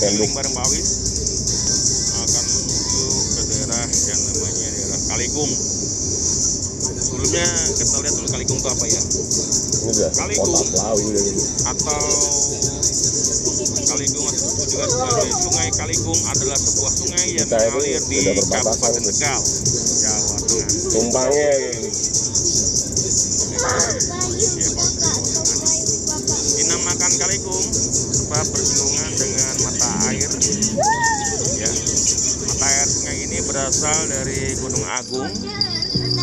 keliling bareng Pak Wis akan menuju ke daerah yang namanya daerah Kalikung. Sebelumnya kita lihat dulu Kalikung itu apa ya? Kalikung atau Kalikung atau juga sebagai Sungai Kalikung adalah sebuah sungai yang mengalir di Kabupaten Tegal, Jawa Tengah. Tumpangnya Dinamakan Kalikung sebab bersinggungan dengan mata air. Ya, mata air sungai ini berasal dari Gunung Agung,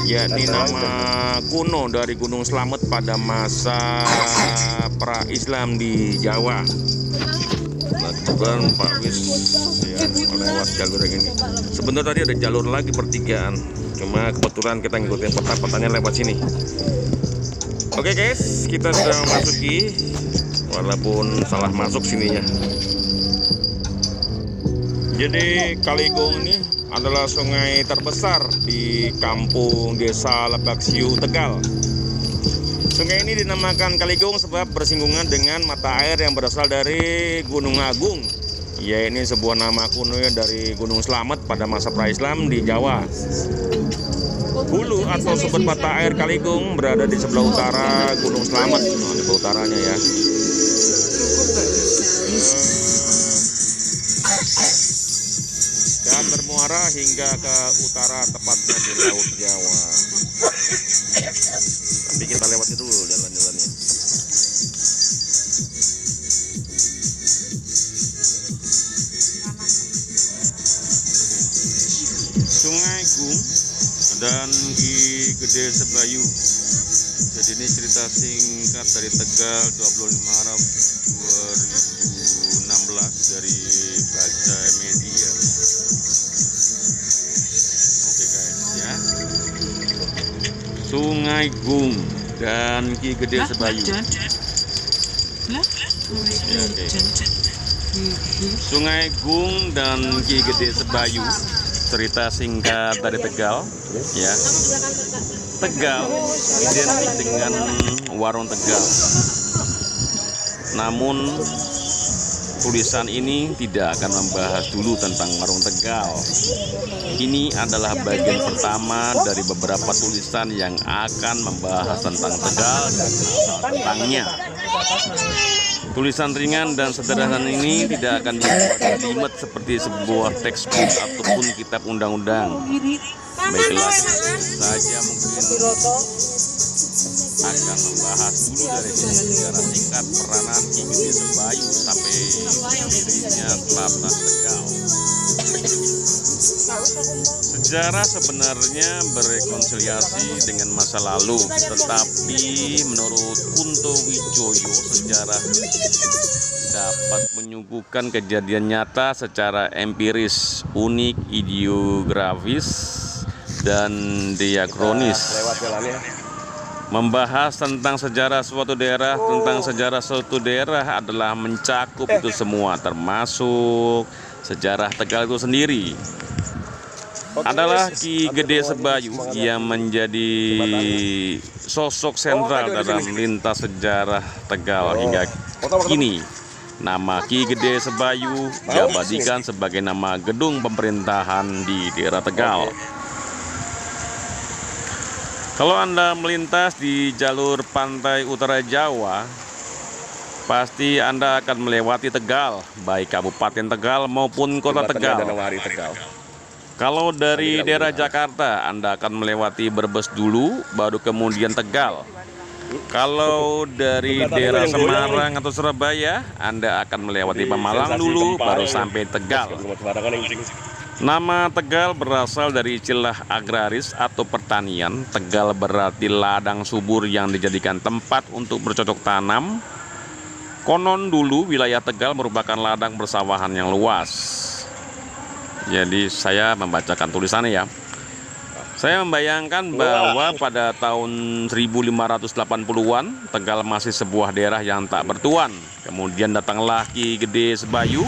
yakni nama kuno dari Gunung Slamet pada masa pra-Islam di Jawa. Nah, kebetulan Pak Wis ya lewat jalur yang ini. Sebenarnya tadi ada jalur lagi pertigaan, cuma kebetulan kita ngikutin peta-petanya lewat sini. Oke guys, kita sudah memasuki, walaupun salah masuk sininya. Jadi Kalikung ini adalah sungai terbesar di kampung desa Lebaksiu, Tegal. Sungai ini dinamakan Kalikung sebab bersinggungan dengan mata air yang berasal dari Gunung Agung, yaitu sebuah nama kuno dari Gunung Slamet pada masa pra-Islam di Jawa. Hulu atau sumber mata air Kalikung berada di sebelah utara Gunung Slamet, di sebelah utaranya ya. Dan bermuara hingga ke utara, tepatnya di Laut Jawa. Tapi kita lewati dulu jalan-jalannya. Sungai Gung dan Ki Gede Sebayu. Jadi ini cerita singkat dari Tegal 25 Maret 2016 dari Baca Media. Oke guys ya. Sungai Gung dan Ki Gede Sebayu. Ya, okay. Sungai Gung dan Ki Gede Sebayu, cerita singkat dari Tegal ya. Tegal identik dengan warung Tegal. Namun tulisan ini tidak akan membahas dulu tentang warung Tegal. Ini adalah bagian pertama dari beberapa tulisan yang akan membahas tentang Tegal dan tentangnya. Tulisan ringan dan sederhana ini tidak akan dibuat seperti sebuah textbook ataupun kitab undang-undang. Baiklah, saja mungkin akan membahas dulu dari sejarah singkat peranan Ki Gede Sebayu sampai dirinya Tlatah Tegal. Sejarah sebenarnya berekonsiliasi dengan masa lalu, tetapi menurut Kunto Wijoyo, sejarah dapat menyuguhkan kejadian nyata secara empiris, unik, ideografis, dan diakronis. Membahas tentang sejarah suatu daerah, adalah mencakup itu semua, termasuk sejarah Tegal itu sendiri. Adalah Ki Gede Sebayu yang menjadi sosok sentral dalam lintas sejarah Tegal hingga kini. Nama Ki Gede Sebayu diabadikan sebagai nama gedung pemerintahan di daerah Tegal. Kalau Anda melintas di jalur pantai utara Jawa, pasti Anda akan melewati Tegal, baik Kabupaten Tegal maupun Kota Tegal. Kalau dari daerah Jakarta, Anda akan melewati Brebes dulu, baru kemudian Tegal. Kalau dari daerah Semarang atau Surabaya, Anda akan melewati Pemalang dulu, baru sampai Tegal. Nama Tegal berasal dari istilah agraris atau pertanian. Tegal berarti ladang subur yang dijadikan tempat untuk bercocok tanam. Konon dulu wilayah Tegal merupakan ladang persawahan yang luas. Jadi saya membacakan tulisannya ya. Saya membayangkan bahwa pada tahun 1580-an Tegal masih sebuah daerah yang tak bertuan. Kemudian datanglah Ki Gede Sebayu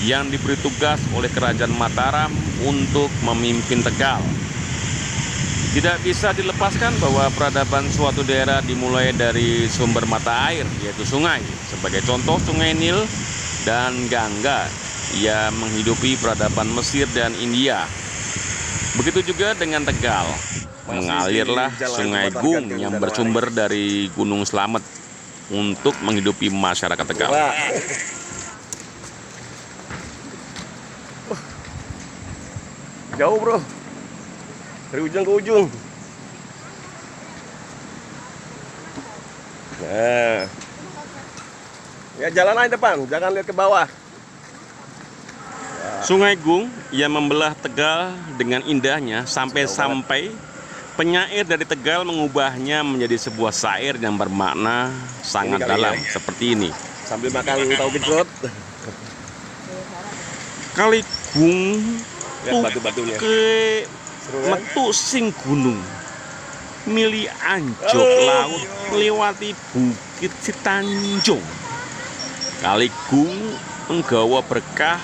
yang diberi tugas oleh Kerajaan Mataram untuk memimpin Tegal. Tidak bisa dilepaskan bahwa peradaban suatu daerah dimulai dari sumber mata air, yaitu sungai. Sebagai contoh Sungai Nil dan Gangga ia menghidupi peradaban Mesir dan India. Begitu juga dengan Tegal. Mengalirlah Sungai Gung yang bersumber dari Gunung Slamet untuk menghidupi masyarakat Tegal. Jauh bro, dari ujung ke ujung. Nah, ya jalan aja depan, jangan lihat ke bawah. Sungai Gung yang membelah Tegal dengan indahnya sampai-sampai penyair dari Tegal mengubahnya menjadi sebuah syair yang bermakna sangat dalam seperti ini. Sambil makan tahu gejrot. Kali Gung batu-batunya ke metu sing gunung mili anjok laut melewati bukit Sitanjung. Kali Gung nggawa berkah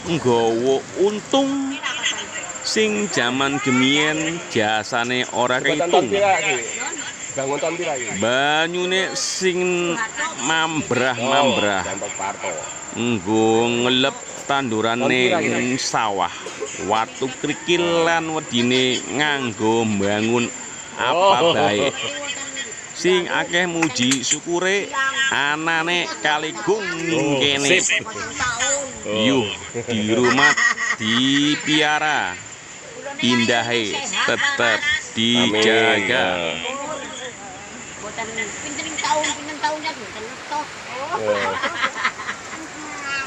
nggawa untung sing jaman gemien jasane ora kaitung. Banyune sing mambrah-mambrah nggo ngelep tandurane sawah. Watu krikilan wedine nganggo mbangun apa bae. Sing akeh muji syukure anane Kali Gung kene. Yuh di rumah dipiara, indahe tetap dijaga.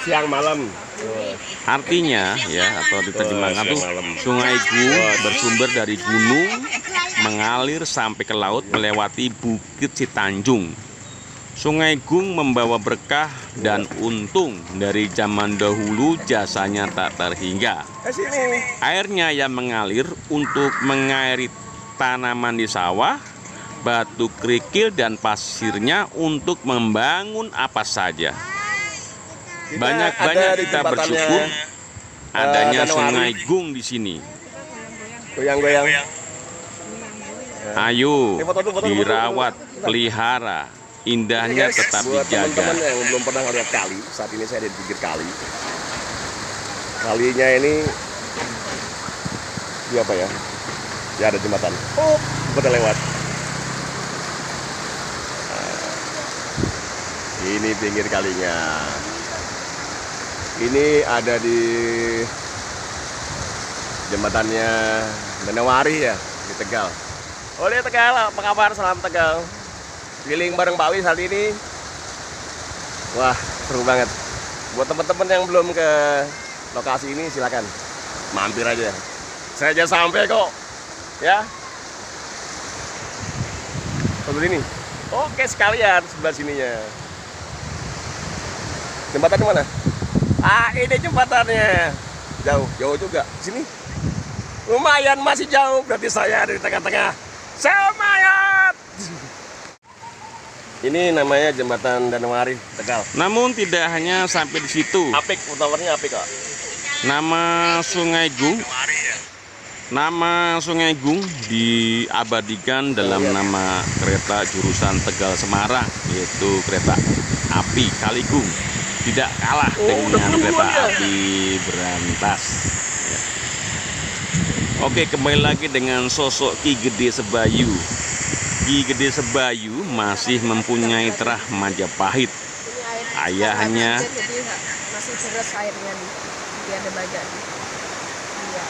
Siang malam. Artinya ya, atau diterjemahkan tuh Sungai Gung bersumber dari gunung, mengalir sampai ke laut melewati bukit Sitanjung. Sungai Gung membawa berkah dan untung dari zaman dahulu, jasanya tak terhingga. Airnya yang mengalir untuk mengairi tanaman di sawah, batu kerikil dan pasirnya untuk membangun apa saja. Banyak-banyak kita bersyukur adanya Sungai Gung di sini. Goyang-goyang. Ayo dirawat, pelihara, indahnya tetap buat dijaga. teman-teman yang belum pernah lihat kali, saat ini saya di pinggir kali. Kalinya ini apa ya? Ya ada jembatan. Oh, jembatan lewat. Nah, ini pinggir kalinya. Ini ada di jembatannya Danawari ya, di Tegal. Oleh Tegal, apa kabar? Salam Tegal. Keliling bareng Pak Wi saat ini. Wah, seru banget. Buat teman-teman yang belum ke lokasi ini silakan mampir aja. Saya aja sampai kok. Ya. Seperti ini. Oke, sekalian sebelah sininya. Jembatan di mana? Ah, ini jembatannya. Jauh juga. Sini. Lumayan masih jauh, berarti saya ada di tengah-tengah. Semayat. Ini namanya jembatan Danawari Tegal. Namun tidak hanya sampai di situ. Apik, utawarnya apik kok. Nama Sungai Gung diabadikan dalam nama kereta jurusan Tegal Semarang, yaitu kereta api Kali Gung. Tidak kalah dengan kereta api berantas. Ya. Oke, kembali lagi dengan sosok Ki Gede Sebayu. Ki Gede Sebayu masih mempunyai terah Majapahit. Ayahnya masih deras airnya nih. Dia ada baja nih. Iya.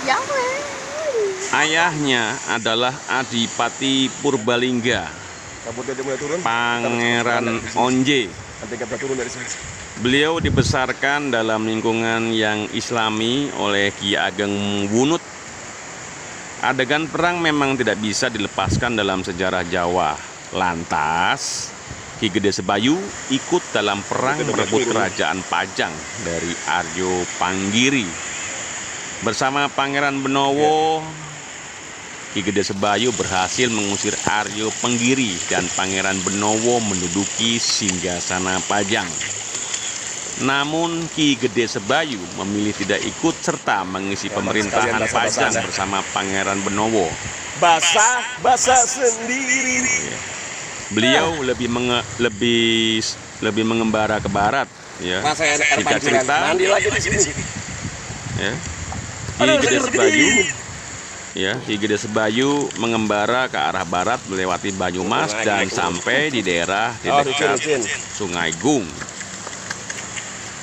Ya, Ayahnya adalah Adipati Purbalingga, Pangeran Onje. Beliau dibesarkan dalam lingkungan yang islami oleh Ki Ageng Wunut. Adegan perang memang tidak bisa dilepaskan dalam sejarah Jawa. Lantas, Ki Gede Sebayu ikut dalam perang merebut kerajaan Pajang dari Aryo Panggiri. Bersama Pangeran Benowo, Ki Gede Sebayu berhasil mengusir Aryo Panggiri dan Pangeran Benowo menduduki singgasana Pajang. Namun Ki Gede Sebayu memilih tidak ikut serta mengisi pemerintahan Pajang bersama Pangeran Benowo. Basah sendiri. Beliau lebih mengembara ke barat, ya. Singkat cerita, Mandi lagi di sini. ya, Ki Gede Sebayu, ya, Ki Gede Sebayu mengembara ke arah barat melewati Banyumas dan sampai di daerah di dekat Sungai Gung.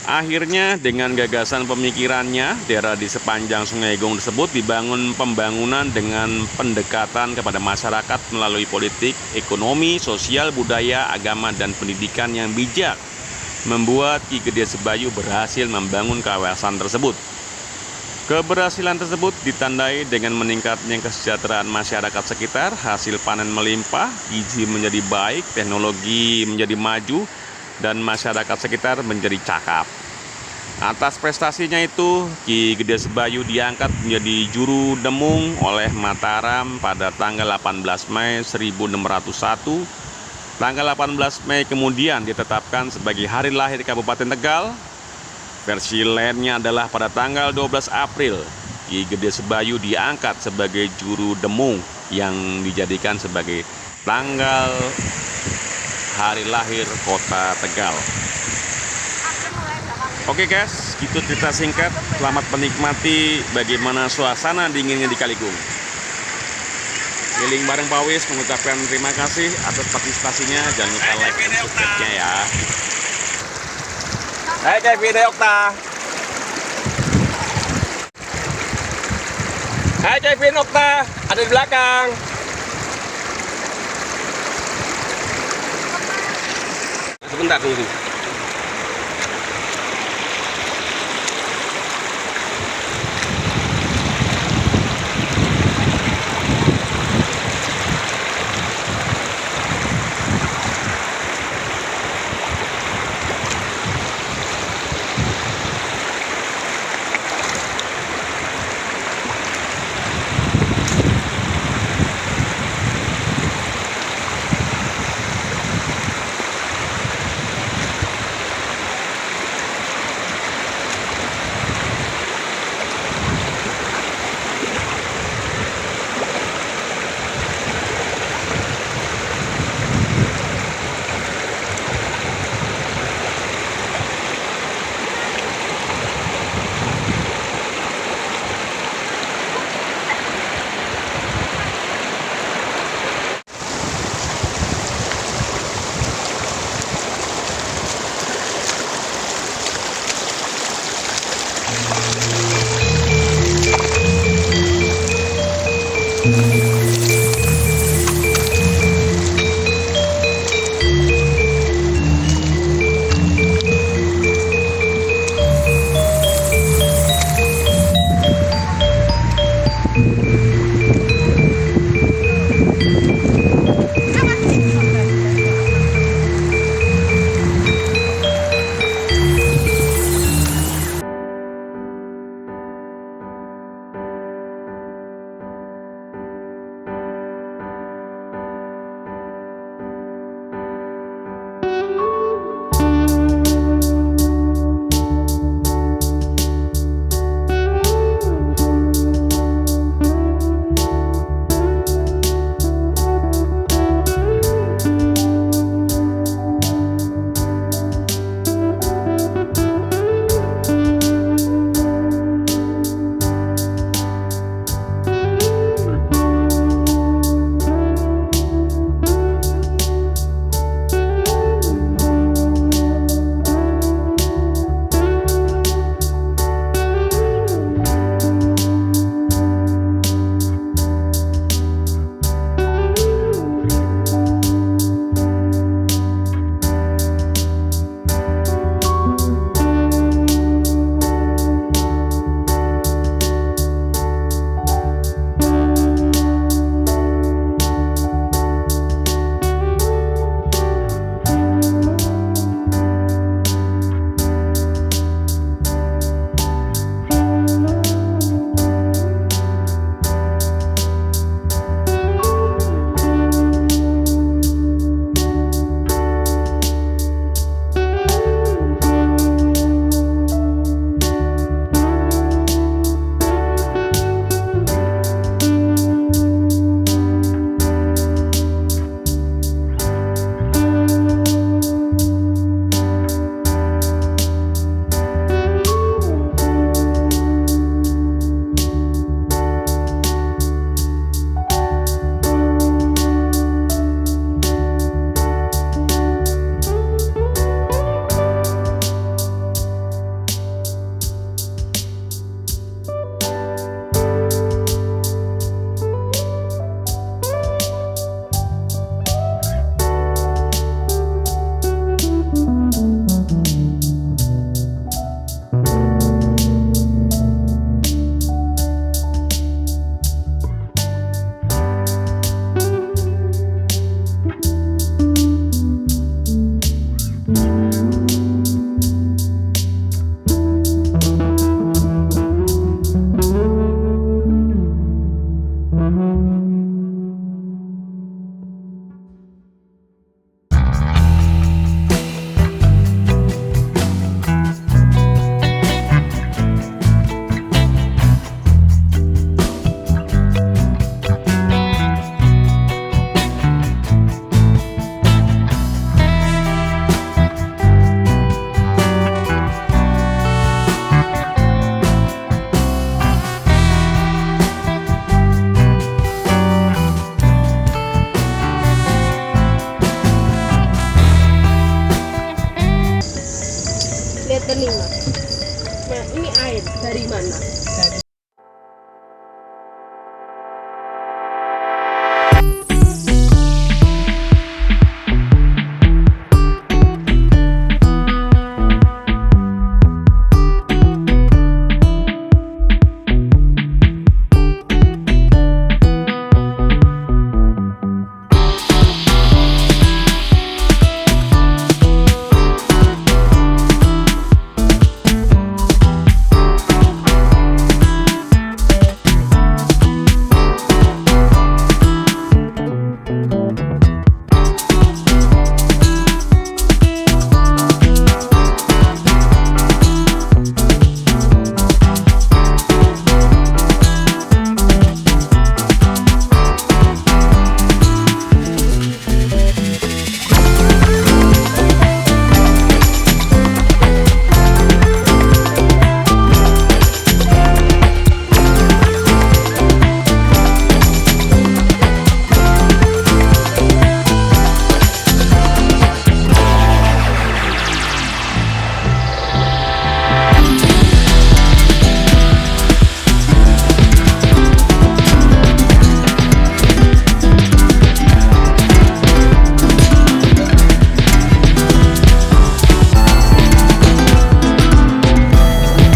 Akhirnya dengan gagasan pemikirannya, daerah di sepanjang Sungai Gung tersebut dibangun pembangunan dengan pendekatan kepada masyarakat melalui politik, ekonomi, sosial, budaya, agama, dan pendidikan yang bijak, membuat Ki Gede Sebayu berhasil membangun kawasan tersebut. Keberhasilan tersebut ditandai dengan meningkatnya kesejahteraan masyarakat sekitar, hasil panen melimpah, gizi menjadi baik, teknologi menjadi maju, dan masyarakat sekitar menjadi cakap. Atas prestasinya itu, Ki Gede Sebayu diangkat menjadi juru demung oleh Mataram pada tanggal 18 Mei 1601. Tanggal 18 Mei kemudian ditetapkan sebagai hari lahir Kabupaten Tegal. Versi lainnya adalah pada tanggal 12 April, Ki Gede Sebayu diangkat sebagai juru demung yang dijadikan sebagai tanggal hari lahir Kota Tegal. Oke guys, gitu cerita singkat. Selamat menikmati bagaimana suasana dinginnya di Kaligung. Giling bareng Pawis mengucapkan terima kasih atas partisipasinya. Jangan lupa like dan subscribe-nya ya. Hai Kevin Okta. Hai Kevin Okta, ada di belakang. Sebentar tunggu.